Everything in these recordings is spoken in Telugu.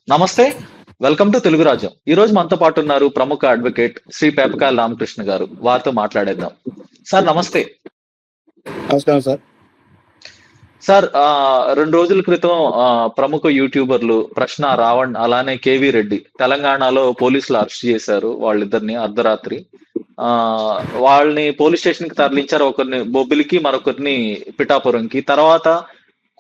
నమస్తే. వెల్కమ్ టు తెలుగు రాజ్యం. ఈ రోజు మనతో పాటు ఉన్నారు ప్రముఖ అడ్వకేట్ శ్రీ పేపకాయల రామకృష్ణ గారు. వారితో మాట్లాడేద్దాం. సార్ నమస్తే. నమస్కారం సార్. సార్ 2 రోజుల క్రితం ప్రముఖ యూట్యూబర్లు ప్రశ్న రావణ్ అలానే కేవీ రెడ్డి తెలంగాణలో పోలీసులు అరెస్ట్ చేశారు వాళ్ళిద్దరిని అర్ధరాత్రి. వాళ్ళని పోలీస్ స్టేషన్ కి తరలించారు. ఒకరిని బొబ్బిలికి, మరొకరిని పిఠాపురంకి. తర్వాత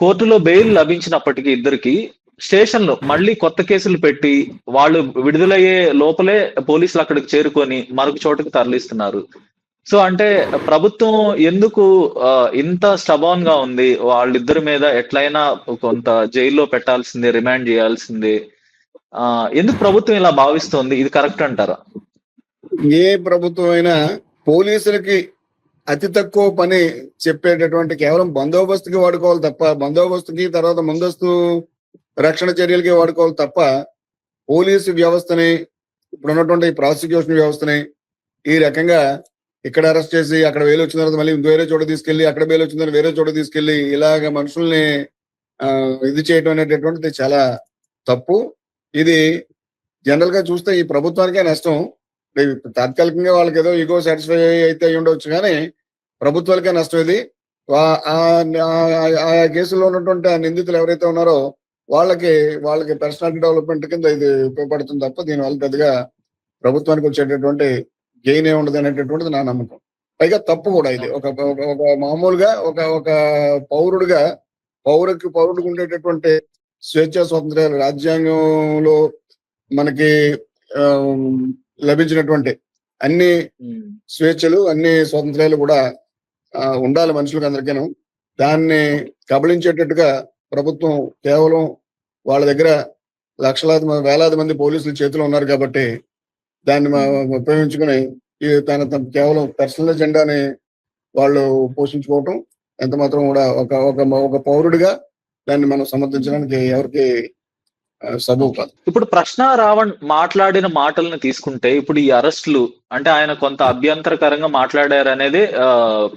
కోర్టులో బెయిల్ లభించినప్పటికీ ఇద్దరికి స్టేషన్ లో మళ్ళీ కొత్త కేసులు పెట్టి వాళ్ళు విడుదలయ్యే లోపలే పోలీసులు అక్కడికి చేరుకొని మరొక చోటుకి తరలిస్తున్నారు. సో అంటే ప్రభుత్వం ఎందుకు ఇంత స్టబాన్ గా ఉంది? వాళ్ళిద్దరి మీద ఎట్లయినా కొంత జైల్లో పెట్టాల్సిందే, రిమాండ్ చేయాల్సిందే. ఎందుకు ప్రభుత్వం ఇలా భావిస్తోంది? ఇది కరెక్ట్ అంటారా? ఏ ప్రభుత్వం అయినా పోలీసులకి అతి తక్కువ పని చెప్పేటటువంటి కేవలం బందోబస్తుకి వాడుకోవాలి తప్ప, బందోబస్తుకి తర్వాత ముందస్తు రక్షణ చర్యలకి వాడుకోవాలి తప్ప, పోలీసు వ్యవస్థని, ఇప్పుడు ఉన్నటువంటి ప్రాసిక్యూషన్ వ్యవస్థని ఈ రకంగా ఇక్కడ అరెస్ట్ చేసి అక్కడ బెయిల్ వచ్చిన తర్వాత మళ్ళీ వేరే చోట తీసుకెళ్లి, అక్కడ బెయిల్ వచ్చిన తర్వాత వేరే చోట తీసుకెళ్లి ఇలాగ మనుషుల్ని ఇది చేయడం అనేటటువంటిది చాలా తప్పు. ఇది జనరల్ గా చూస్తే ఈ ప్రభుత్వానికే నష్టం. తాత్కాలికంగా వాళ్ళకి ఏదో ఈగో సాటిస్ఫై అయితే అయి ఉండవచ్చు, కానీ ప్రభుత్వాలకే నష్టం ఇది. ఆ కేసులో ఉన్నటువంటి ఆ నిందితులు ఎవరైతే ఉన్నారో వాళ్ళకి పర్సనాలిటీ డెవలప్మెంట్ కింద ఇది ఉపయోగపడుతుంది తప్ప దీనివల్ల పెద్దగా ప్రభుత్వానికి వచ్చేటటువంటి గెయిన్ ఏ ఉండదు అనేటటువంటిది నా నమ్మకం. పైగా తప్పు కూడా ఇది. ఒక మామూలుగా ఒక పౌరుడికి ఉండేటటువంటి స్వేచ్ఛ స్వాతంత్ర్యాలు రాజ్యాంగంలో మనకి లభించినటువంటి అన్ని స్వేచ్ఛలు, అన్ని స్వాతంత్ర్యాలు కూడా ఉండాలి మనుషులకు అందరికీను. దాన్ని కబళించేటట్టుగా ప్రభుత్వం కేవలం వాళ్ళ దగ్గర వేలాది మంది పోలీసుల చేతిలో ఉన్నారు కాబట్టి దాన్ని ఉపయోగించుకుని తన కేవలం పర్సనల్ ఎజెండాని వాళ్ళు పోషించుకోవటం ఎంత మాత్రం కూడా ఒక పౌరుడిగా దాన్ని మనం సమర్థించడానికి ఎవరికి సబబు కాదు. ఇప్పుడు ప్రశ్న రావణ్ మాట్లాడిన మాటలను తీసుకుంటే ఇప్పుడు ఈ అరెస్టులు అంటే ఆయన కొంత అభ్యంతరకరంగా మాట్లాడారు అనేది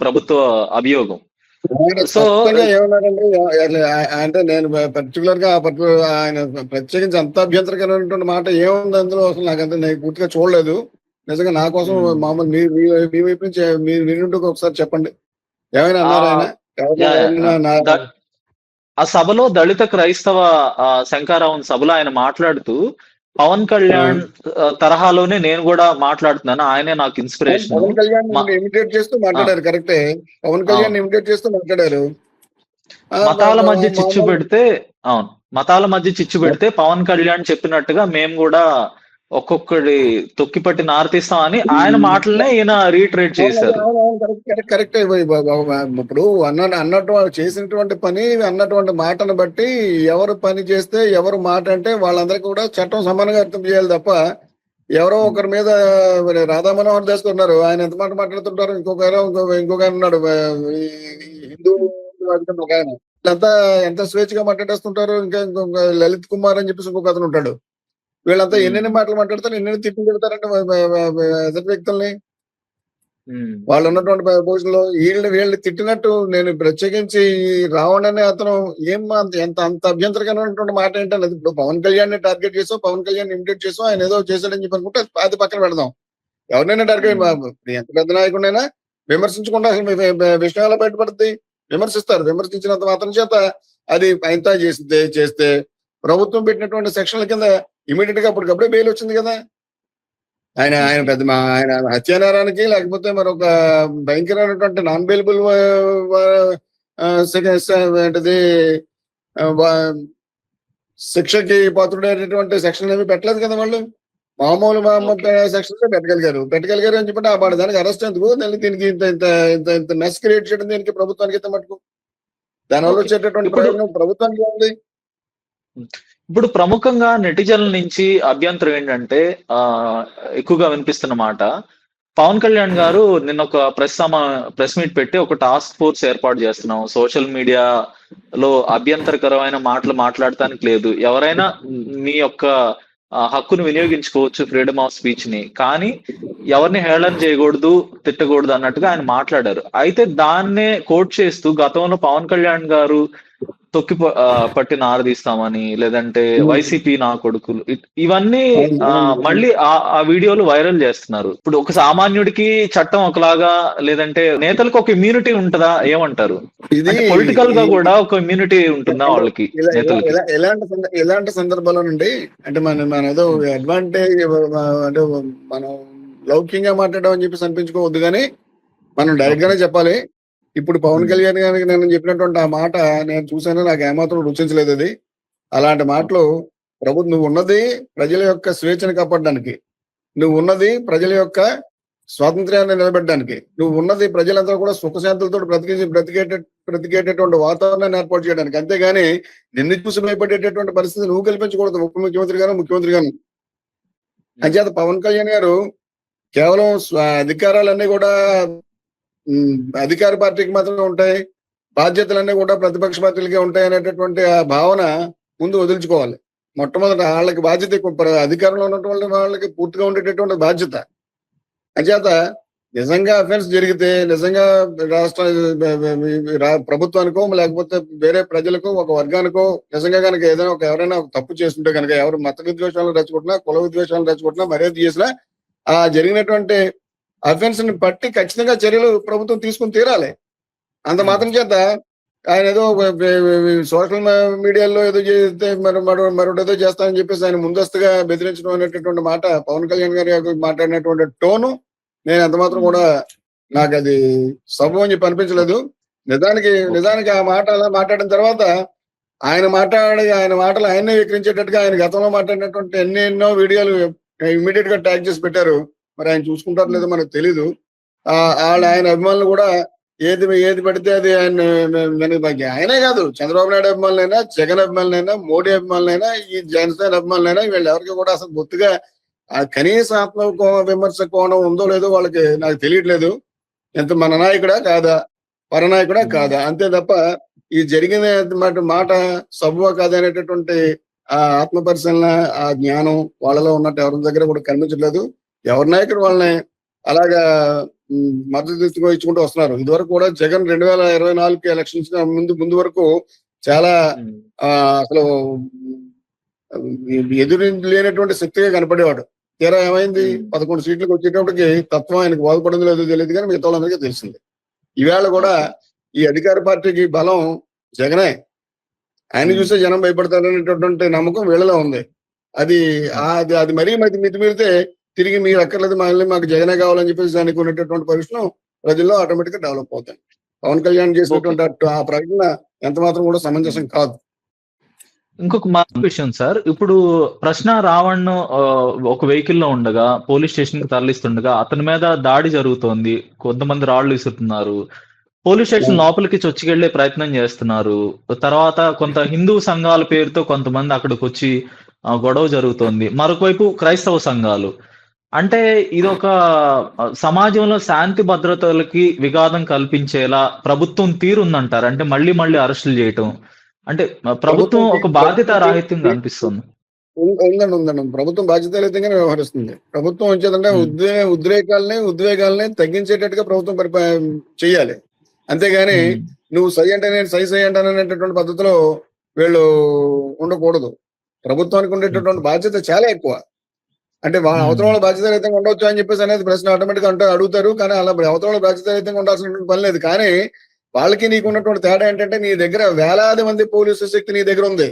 ప్రభుత్వ అభియోగం. సో ఏమన్నాడంటే, అంటే నేను పర్టికులర్ గా ఆయన ప్రత్యేకించి అంత అభ్యంతరకరమైనటువంటి మాట ఏముంది అందులో అసలు నాకంత నేను పూర్తిగా చూడలేదు. నిజంగా నా కోసం మామూలు మీ వైపు నుంచి మీరు ఒకసారి చెప్పండి, ఏమైనా అన్నారు ఆయన? ఆ సభలో దళిత క్రైస్తవ శంకారావం సభలో ఆయన మాట్లాడుతూ పవన్ కళ్యాణ్ తరహాలోనే నేను కూడా మాట్లాడుతున్నాను, ఆయనే నాకు ఇన్స్పిరేషన్. పవన్ కళ్యాణ్ ఇమిటేట్ చేస్తూ మాట్లాడారు. కరెక్టే, పవన్ కళ్యాణ్ ఇమిటేట్ చేస్తూ మాట్లాడారు. మతాల మధ్య చిచ్చు పెడితే పవన్ కళ్యాణ్ చెప్పినట్టుగా మేము కూడా ఒక్కొక్కడి తొక్కిపట్టి నార్తిస్తాం అని ఆయన మాటలనే ఈయన రీట్రేట్ చేశారు. కరెక్ట్. ఇప్పుడు అన్నట్టు చేసినటువంటి పని అన్నటువంటి మాటను బట్టి ఎవరు పని చేస్తే ఎవరు మాట అంటే వాళ్ళందరికీ కూడా చట్టం సమానంగా అర్థం చేయాలి తప్ప ఎవరో ఒకరి మీద రాధా మనోహర్ దాస్ ఉన్నారు, ఆయన ఎంత మాట మాట్లాడుతుంటారు. ఇంకొక ఆయన ఉన్నాడు, హిందూ ఒక ఆయన, వీళ్ళంతా ఎంత స్వేచ్ఛగా మాట్లాడేస్తుంటారు. ఇంకొక లలిత్ కుమార్ అని చెప్పేసి ఇంకొక అతను ఉంటాడు. వీళ్ళంతా ఎన్నెన్ని మాటలు మాట్లాడతారు, ఎన్నెన్ని తిట్లు పెడతారంటే ఎదుటి వ్యక్తుల్ని. వాళ్ళు ఉన్నటువంటి పోజుల్లో వీళ్ళు తిట్టినట్టు నేను ప్రత్యేకించి రావణ్ అనే అతను అంత అభ్యంతరకరమైనటువంటి మాట ఏంటన్నది. ఇప్పుడు పవన్ కళ్యాణ్ ని టార్గెట్ చేసాం, పవన్ కళ్యాణ్ ఇమిటేట్ చేసాం, ఆయన ఏదో చేశాడని చెప్పి అనుకుంటే అది పక్కన పెడదాం. ఎవరినైనా టార్గెట్, ఎంత పెద్ద నాయకుడైనా విమర్శించకుండా విషయాలు బయటపడుతుంది. విమర్శిస్తారు. విమర్శించినంత మాత్రం చేత అది ఆయనతో చేస్తే ప్రభుత్వం పెట్టినటువంటి సెక్షన్ల కింద ఇమీడియట్ గా అప్పటికప్పుడే బెయిల్ వచ్చింది కదా. ఆయన హత్యానేరానికి లేకపోతే మరొక భయంకరమైనటువంటి నాన్ బెయిలబుల్ ఏంటిది శిక్షకి పాత్రుడైనటువంటి సెక్షన్ ఏమి పెట్టలేదు కదా. వాళ్ళు మామూలు సెక్షన్స్ పెట్టగలిగారు అని చెప్పి ఆ దానికి అరెస్ట్ ఎందుకు? దీనికి ఇంత మెస్ క్రియేట్ చేయడం దీనికి ప్రభుత్వానికి అయితే మటుకు దానివల్ల వచ్చేటటువంటి ప్రయోజనం ప్రభుత్వానికి ఉంది. ఇప్పుడు ప్రముఖంగా నెటిజన్ల నుంచి అభ్యంతరం ఏంటంటే ఎక్కువగా వినిపిస్తున్న మాట, పవన్ కళ్యాణ్ గారు నిన్న ఒక ప్రెస్ మీట్ పెట్టి ఒక టాస్క్ ఫోర్స్ ఏర్పాటు చేస్తున్నాం, సోషల్ మీడియాలో అభ్యంతరకరమైన మాటలు మాట్లాడటానికి లేదు, ఎవరైనా మీ యొక్క హక్కును వినియోగించుకోవచ్చు, ఫ్రీడమ్ ఆఫ్ స్పీచ్ ని, కానీ ఎవరిని హేళన చేయకూడదు, తిట్టకూడదు అన్నట్టుగా ఆయన మాట్లాడారు. అయితే దాన్నే కోట్ చేస్తూ గతంలో పవన్ కళ్యాణ్ గారు తొక్కి పట్టి నారదీస్తామని, లేదంటే వైసీపీ నా కొడుకులు, ఇవన్నీ మళ్ళీ ఆ వీడియోలు వైరల్ చేస్తున్నారు. ఇప్పుడు ఒక సామాన్యుడికి చట్టం ఒకలాగా, లేదంటే నేతలకు ఒక ఇమ్యూనిటీ ఉంటుందా, ఏమంటారు? ఇది అంటే పొలిటికల్ గా కూడా ఒక ఇమ్యూనిటీ ఉంటుందా వాళ్ళకి, నేతలకి? ఎలాంటి సందర్భాల్లో నుండి అంటే మన ఏదో అడ్వాంటేజ్ అంటే మనం లౌకికంగా మాట్లాడడం అని చెప్పేసి అనిపించుకోవద్దు, కానీ మనం డైరెక్ట్ గానే చెప్పాలి. ఇప్పుడు పవన్ కళ్యాణ్ గారికి నేను చెప్పినటువంటి ఆ మాట నేను చూసాను, నాకు ఏమాత్రం రుచించలేదు అది. అలాంటి మాటలు నువ్వు ఉన్నది ప్రజల యొక్క స్వేచ్ఛను కాపాడడానికి, నువ్వు ఉన్నది ప్రజల యొక్క స్వాతంత్ర్యాన్ని నిలబెట్టడానికి, నువ్వు ఉన్నది ప్రజలంతా కూడా సుఖశాంతులతో బ్రతికేటటువంటి వాతావరణాన్ని ఏర్పాటు చేయడానికి, అంతేగాని నిన్ను చూసి భయపడేటటువంటి పరిస్థితి నువ్వు కల్పించకూడదు ఉప ముఖ్యమంత్రి గాను ముఖ్యమంత్రి గాను. అంచేత పవన్ కళ్యాణ్ గారు కేవలం అధికారాలన్నీ కూడా అధికార పార్టీకి మాత్రమే ఉంటాయి, బాధ్యతలన్నీ కూడా ప్రతిపక్ష పార్టీలకే ఉంటాయి అనేటటువంటి ఆ భావన ముందు వదిలించుకోవాలి. మొట్టమొదట వాళ్ళకి బాధ్యత ఎక్కువ, అధికారంలో ఉన్నటువంటి వాళ్ళకి పూర్తిగా ఉండేటటువంటి బాధ్యత. అంచేత నిజంగా అఫెన్స్ జరిగితే, నిజంగా ప్రభుత్వానికో లేకపోతే వేరే ప్రజలకో ఒక వర్గానికో నిజంగా కనుక ఏదైనా ఎవరైనా తప్పు చేస్తుంటే కనుక, ఎవరు మత విద్వేషాలను రెచ్చగొట్టినా, కుల విద్వేషాలను రెచ్చగొట్టినా, మర్యాద చేసినా, ఆ జరిగినటువంటి అఫెన్స్ ని బట్టి ఖచ్చితంగా చర్యలు ప్రభుత్వం తీసుకుని తీరాలి. అంత మాత్రం చేత ఆయన ఏదో సోషల్ మీడియాలో ఏదో చేస్తే మరొకటి ఏదో చేస్తానని చెప్పేసి ఆయన ముందస్తుగా బెదిరించడం అనేటటువంటి మాట పవన్ కళ్యాణ్ గారి మాట్లాడినటువంటి టోను నేను ఎంత మాత్రం కూడా నాకు అది సబబు అని చెప్పి అనిపించలేదు. నిజానికి ఆ మాట అలా మాట్లాడిన తర్వాత ఆయన మాటలు ఆయన్నే వికరించేటట్టుగా ఆయన గతంలో మాట్లాడినటువంటి ఎన్నో వీడియోలు ఇమ్మీడియట్ గా ట్యాగ్ చేసి పెట్టారు. మరి ఆయన చూసుకుంటారు లేదో మనకు తెలీదు. ఆయన అభిమానులు కూడా ఏది పడితే అది ఆయనే కాదు, చంద్రబాబు నాయుడు అభిమానులైనా, జగన్ అభిమానులైనా, మోడీ అభిమానులైనా, ఈ జనసేన అభిమానులైనా, వీళ్ళు ఎవరికి కూడా అసలు బొత్తుగా ఆ కనీస ఆత్మ విమర్శ కోణం ఉందో లేదో వాళ్ళకి నాకు తెలియట్లేదు. ఎంత మన నాయకుడా కాదా, పరనాయకుడా కాదా, అంతే తప్ప ఈ జరిగిన మాట సబువా కాదనేటటువంటి ఆ ఆత్మ పరిశీలన, ఆ జ్ఞానం వాళ్ళలో ఉన్నట్టు ఎవరి దగ్గర కూడా కనిపించట్లేదు. ఎవరి నాయకుడు వాళ్ళని అలాగా మద్దతు ఇచ్చుకుంటూ వస్తున్నారు. ఇదివరకు కూడా జగన్ 2024 ఎలక్షన్స్ ముందు వరకు చాలా అసలు ఎదురు లేనటువంటి శక్తిగా కనపడేవాడు. తీరా ఏమైంది, 11 సీట్లకు వచ్చేటప్పటికి తత్వం ఆయనకు బాధపడింది లేదో తెలియదు, కానీ మిగతా వాళ్ళందరికీ తెలిసింది. ఈవేళ కూడా ఈ అధికార పార్టీకి బలం జగనే, ఆయన చూస్తే జనం భయపడతారనేటటువంటి నమ్మకం వీళ్ళలో ఉంది. అది మరీ మితిమీరితే తిరిగి మీరు అక్కర్లేదు, మళ్ళీ మాకు జగనే కావాలని చెప్పేసి దానికి ఉన్నటువంటి పరిస్థితులు ప్రజల్లో ఆటోమేటిక్ గా డెవలప్ అవుతాయి. పవన్ కళ్యాణ్ చేసినటువంటి ఆ ప్రకటన ఎంత మాత్రం కూడా సమంజసం కాదు. ఇంకొక విషయం సార్, ఇప్పుడు ప్రశ్న రావణ్ ఒక వెహికల్ లో ఉండగా పోలీస్ స్టేషన్ కి తరలిస్తుండగా అతని మీద దాడి జరుగుతోంది, కొంతమంది రాళ్లు విసురుతున్నారు, పోలీస్ స్టేషన్ లోపలికి చొచ్చుకెళ్లే ప్రయత్నం చేస్తున్నారు. తర్వాత కొంత హిందూ సంఘాల పేరుతో కొంతమంది అక్కడికి వచ్చి గొడవ జరుగుతోంది. మరొకవైపు క్రైస్తవ సంఘాలు. అంటే ఇదొక సమాజంలో శాంతి భద్రతలకి విఘాతం కల్పించేలా ప్రభుత్వం తీరుందంటారు? అంటే మళ్ళీ అరెస్టులు చేయటం అంటే ప్రభుత్వం ఒక బాధ్యత రాహిత్యంగా అనిపిస్తుంది. ఉందండి. ప్రభుత్వం బాధ్యతారహితంగానే వ్యవహరిస్తుంది. ప్రభుత్వం వచ్చేదంటే ఉద్వేగాల్ని తగ్గించేటట్టుగా ప్రభుత్వం చెయ్యాలి. అంతేగాని నువ్వు సై అంటే నేను సై అంటాననేటటువంటి పద్ధతిలో వీళ్ళు ఉండకూడదు. ప్రభుత్వానికి ఉండేటటువంటి బాధ్యత చాలా ఎక్కువ. అంటే అవతల వాళ్ళ బాధ్యతారహితంగా ఉండొచ్చు అని చెప్పేసి అనేది ప్రశ్న ఆటోమేటిక్ గా అడుగుతారు. కానీ అలా అవతల వాళ్ళ బాధ్యతారహితంగా ఉండాల్సినటువంటి పని లేదు. కానీ వాళ్ళకి నీకు ఉన్నటువంటి తేడా ఏంటంటే, నీ దగ్గర వేలాది మంది పోలీసు శక్తి నీ దగ్గర ఉంది.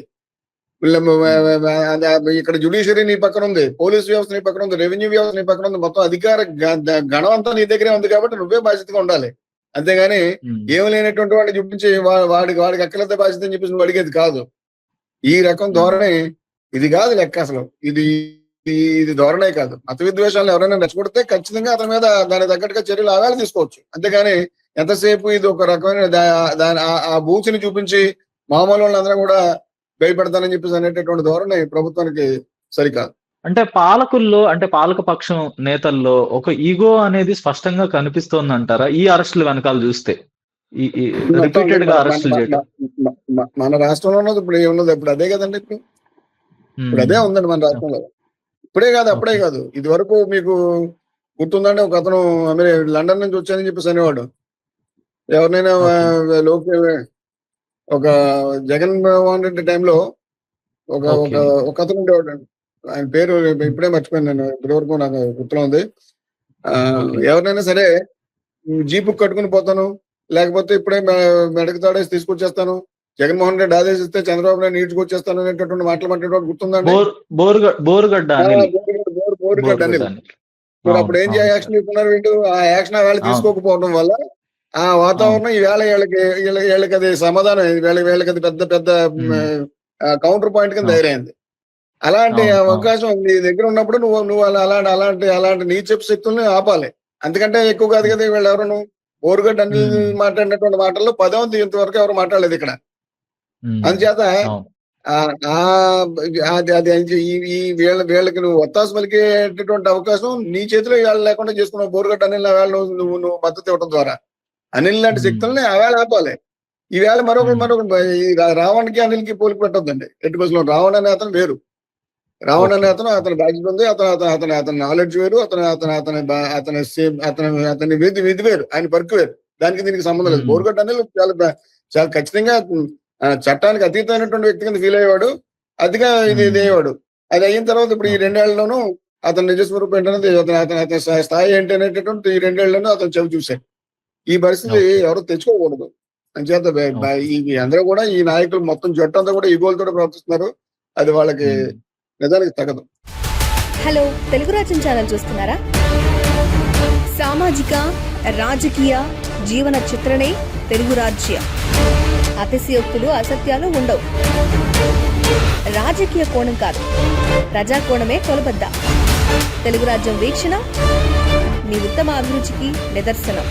ఇక్కడ జ్యుడిషియరీ నీ పక్కన ఉంది, పోలీస్ వ్యవస్థ నీ పక్కన ఉంది, రెవెన్యూ వ్యవస్థ నీ పక్కన ఉంది, మొత్తం అధికార గణం అంతా నీ దగ్గరే ఉంది. కాబట్టి నువ్వే బాధ్యతగా ఉండాలి. అంతేగాని ఏమి లేనటువంటి వాడిని చూపించి వాడికి అక్కలంత బాధ్యత అని చెప్పేసి నువ్వు అడిగేది కాదు. ఈ రకం ధోరణి ఇది కాదు లెక్క. అసలు ఇది ధోరణే కాదు. మత విద్వేషాలను ఎవరైనా రెచ్చగొడితే ఖచ్చితంగా అతని మీద దానికి తగ్గట్టుగా చర్యలు ఆవేళ తీసుకోవచ్చు. అంతేగాని ఎంతసేపు ఇది ఒక రకమైన ఆ బూచిని చూపించి మామూలు వాళ్ళందరూ కూడా భయపెడతానని చెప్పేసి అనేటటువంటి ధోరణి ప్రభుత్వానికి సరికాదు. అంటే పాలకుల్లో, అంటే పాలక పక్షం నేతల్లో ఒక ఈగో అనేది స్పష్టంగా కనిపిస్తోంది అంటారా ఈ అరెస్టులు వెనకాల చూస్తే? రిపీటెడ్ గా అరెస్టులు చేయడం మన రాష్ట్రంలో ఉన్నది ఇప్పుడు ఏమున్నది, ఇప్పుడు అదే కదండి. ఇప్పుడు అదే ఉందండి మన రాష్ట్రంలో. ఇప్పుడే కాదు, అప్పుడే కాదు. ఇది వరకు మీకు గుర్తుందండి, ఒక అతను లండన్ నుంచి వచ్చానని చెప్పేసి అనేవాడు. ఎవరినైనా ఒక జగన్మోహన్ రెడ్డి టైంలో ఒక ఒక ఓకే. ఒక అతను ఉండేవాడు. ఆయన పేరు ఇప్పుడే మర్చిపోయాను నేను. ఇప్పటివరకు నాకు గుర్తులో ఉంది. ఓకే. ఎవరినైనా సరే జీపు కట్టుకుని పోతాను. లేకపోతే ఇప్పుడే మెడకు తాడేసి తీసుకొచ్చేస్తాను. జగన్మోహన్ రెడ్డి ఆదేశిస్తే చంద్రబాబు నాయుడు ఈడ్చుకొచ్చేస్తాను అనేటటువంటి మాటలు మాట్లాడేవాడు గుర్తుందండి? బోరుగడ్డ ఆ! అనిల్. బోరుగడ్డ బోరుగడ్డ అనిల్. అనిల్. మరి అవును. అప్పుడు ఏం అవును సార్. యాక్షన్ తీసుకున్నారు వీళ్ళు? ఆ యాక్షన్ ఆవేళ అవును. తీసుకోకపోవడం వల్ల ఆ అవును. వాతావరణం ఈవేళ వీళ్ళకది సమాధానం వీళ్ళకది పెద్ద పెద్ద హ్మ్. కౌంటర్ పాయింట్ కింద అవును. తయారైంది. అలాంటి అవును. అవును. అవకాశం నీ దగ్గర ఉన్నప్పుడు నువ్వు అలాంటి నీచపు శక్తుల్ని ఆపాలి. అంతకంటే ఎక్కువ కాదు హ్మ్. కదా వీళ్ళెవరును. బోరుగడ్డ అనిల్ హ్మ్. మాట్లాడినటువంటి మాటల్లో పదవంతు ఇంతవరకు ఎవరు మాట్లాడలేదు ఇక్కడ. హ్మ్. అందుచేత అవును. ఆహ్, ఆహ్, అది అది అది ఈ ఈ వీళ్ళకి నువ్వు ఒత్తాసు పలికేటటువంటి అవకాశం నీ చేతిలో ఇవాళ లేకుండా చేసుకున్నావు. బోరుగడ్డ అనిల్ ఆవేళ నువ్వు మద్దతు ఇవ్వడం ద్వారా. అనిల్ లాంటి హ్మ్. శక్తుల్ని ఆవేళ ఆపాలి. ఈవేళ హ్మ్. మరొకడు ఈ రావణ్‌కి, అనిల్‌కి పోలిక పెట్టొద్దండి. ఎట్టి పరిస్థితిలోను. రావణ్ అనే అతను వేరు. రావణ్ అనే ఓకే. అతను అతని బాధ్యత ఉంది. అతని నాలెడ్జ్ వేరు. అతని అతని అతని బ అతని సేమ్ అతని విధి వేరు. ఆయన పర్క్ వేరు. దానికి దీనికి సంబంధం లేదు. హ్మ్. బోరుగడ్డ అనిల్ చాలా ఖచ్చితంగా చట్టానికి అతీతమైనటువంటి వ్యక్తి కింద ఫీల్ అయ్యేవాడు. అతిగా ఇది హ్మ్. అయ్యేవాడు. అది అయిన తర్వాత ఇప్పుడు ఈ ఓకే. 2 ఏళ్లలోనూ అతని నిజ స్వరూపం ఏంటనేది అతని స్థాయి ఏంటి అనేటటువంటి ఈ 2 ఏళ్లలో అతను చవి చూసాడు. ఈ పరిస్థితి ఓకే. ఎవరు తెచ్చుకోకూడదు. అంచేత ఓకే. ఈ అందరూ కూడా ఈ నాయకులు మొత్తం జట్టంతా కూడా ఈగోలతోటి ప్రవర్తిస్తున్నారు. అది వాళ్ళకి హ్మ్. నిజానికి తగదు. హలో, తెలుగు రాజ్యం ఛానల్ చూస్తున్నారా? సామాజిక, రాజకీయ, జీవన చిత్రణే తెలుగు రాజ్యం. అతిశయోక్తులు, అసత్యాలు ఉండవు. రాజకీయ కోణం కాదు, ప్రజా కోణమే కొలబద్ద. తెలుగు రాజ్యం వీక్షణ మీ ఉత్తమ అభిరుచికి నిదర్శనం.